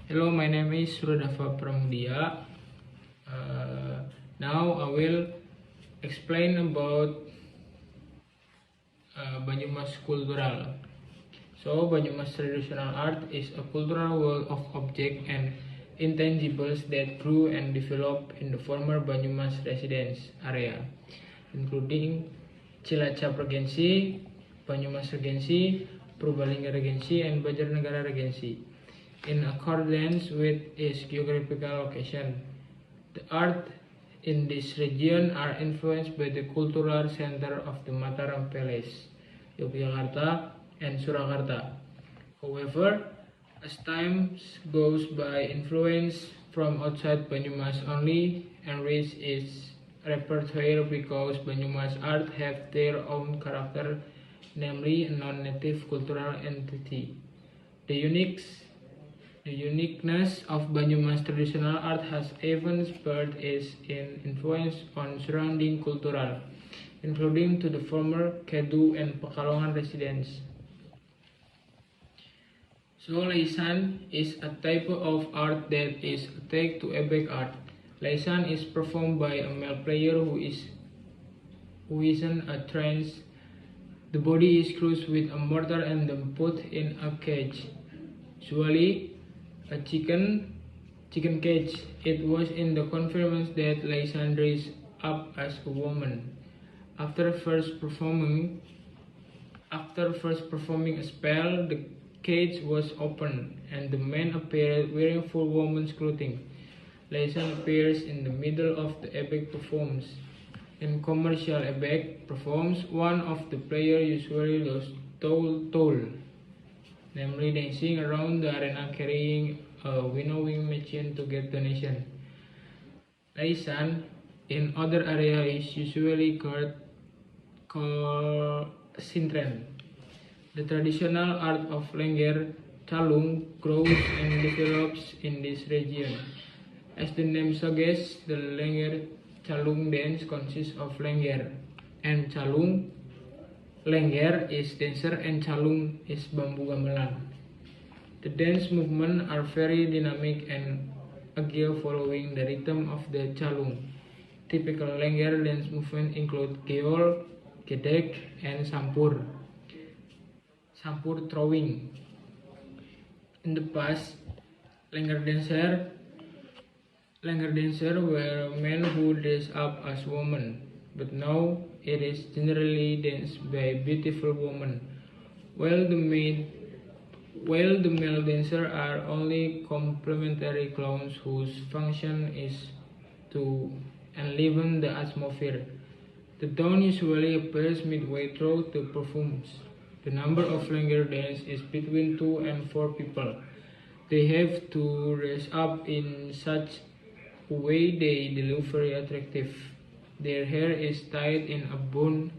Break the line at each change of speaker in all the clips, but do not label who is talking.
Hello, my name is Suradava Pramudia. Now I will explain about Banyumas cultural. So, Banyumas traditional art is a cultural world of objects and intangibles that grew and developed in the former Banyumas residence area, including Cilacap Regency, Banyumas Regency, Purbalingga Regency, and Banjarnegara Regency. In accordance with its geographical location, the art in this region are influenced by the cultural center of the Mataram Palace, Yogyakarta, and Surakarta. However, as time goes by, influence from outside Banyumas only enrich its repertoire because Banyumas art have their own character, namely a non-native cultural entity. The uniqueness of Banyumas traditional art has even spurred its influence on surrounding cultural, including to the former Kedu and Pekalongan residents. So Leisan is a type of art that is attached to ebek art. Leisan is performed by a male player who is in a trance. The body is crushed with a mortar and then put in a cage, usually a chicken cage. It was in the confirmance that Leisan dressed up as a woman. After first performing a spell, the cage was opened and the man appeared wearing full woman's clothing. Leisan appears in the middle of the ebek performance. In commercial ebek performs, one of the players usually does toll, namely dancing around the arena carrying a winnowing machine to get donation. Leisan in other areas is usually called sintren. The traditional art of Lengger Calung grows and develops in this region. As the name suggests, the Lengger Calung dance consists of Lengger and Calung. Lengger is dancer and Calung is bambu gamelan. The dance movements are very dynamic and agile following the rhythm of the Calung. Typical Lengger dance movements include geol, gedek, and sampur throwing. In the past, Lengger dancer were men who dress up as women, but now it is generally danced by beautiful women, while the male dancers are only complementary clowns whose function is to enliven the atmosphere. The dawn usually appears midway through the performance. The number of Lengger dance is between 2 and 4 people. They have to dress up in such a way they look very attractive. Their hair is tied in a bun.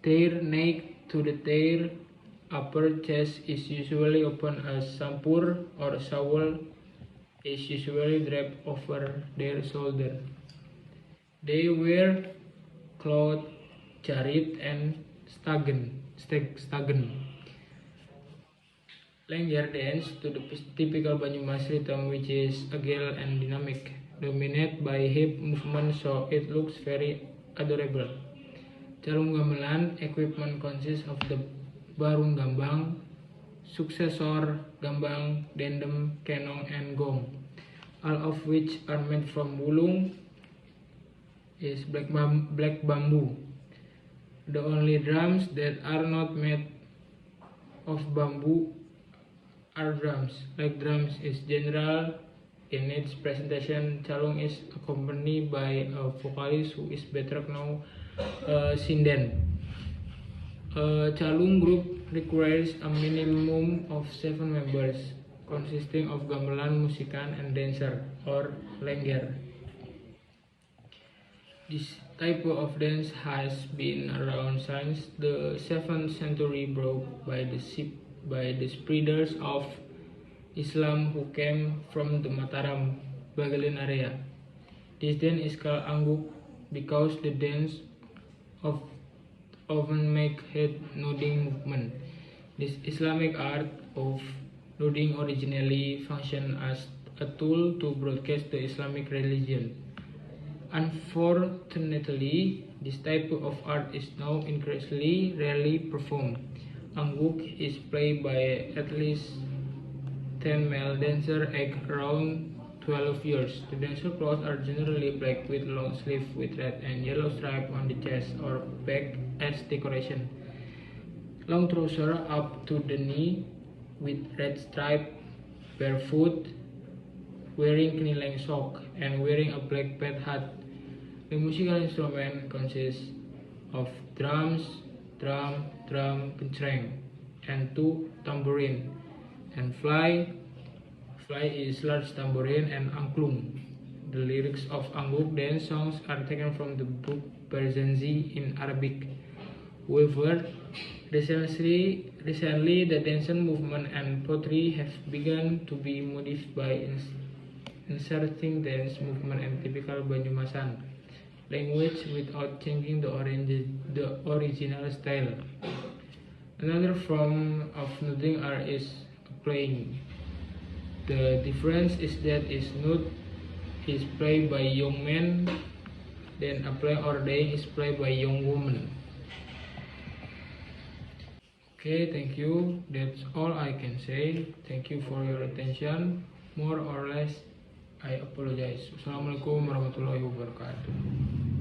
Their neck to their upper chest is usually open. A sampur or shawl is usually draped over their shoulder. They wear cloth, jarit, and stagen. Lengger dance to the typical Banyumas rhythm, which is agile and dynamic, dominated by hip movement, so it looks very adorable. Calung gamelan equipment consists of the barung gambang, suksesor gambang, dendem, kenong, and gong, all of which are made from wulung, is black bamboo. The only drums that are not made of bamboo are drums. Like drums is general in its presentation. Calung is accompanied by a vocalist who is better known sinden. A calung group requires a minimum of 7 members, consisting of gamelan, musikan, and dancer or lengger. This type of dance has been around since the 7th century, brought by the spreaders of Islam who came from the Mataram, Bagalan area. This dance is called angguk because the dance often make head nodding movement. This Islamic art of Nuding originally functioned as a tool to broadcast the Islamic religion. Unfortunately, this type of art is now increasingly rarely performed. Angguk is played by at least 10 male dancers aged around 12 years. The dancer clothes are generally black with long sleeves with red and yellow stripes on the chest or back as decoration. Long trousers up to the knee with red stripe, barefoot, wearing knee-length socks, and wearing a black pet hat. The musical instrument consists of drums, drum kencreng, and two tambourine, and fly is large tambourine and angklung. The lyrics of Angguk dance songs are taken from the book Barzanji in Arabic. However, recently the dance movement and poetry have begun to be modified by inserting dance movement and typical Banyumasan language without changing the original style. Another form of nuding art is playing. The difference is that is nude is played by young men, then a play or day is played by young women. Okay, thank you. That's all I can say. Thank you for your attention. More or less, I apologize. Assalamualaikum warahmatullahi wabarakatuh.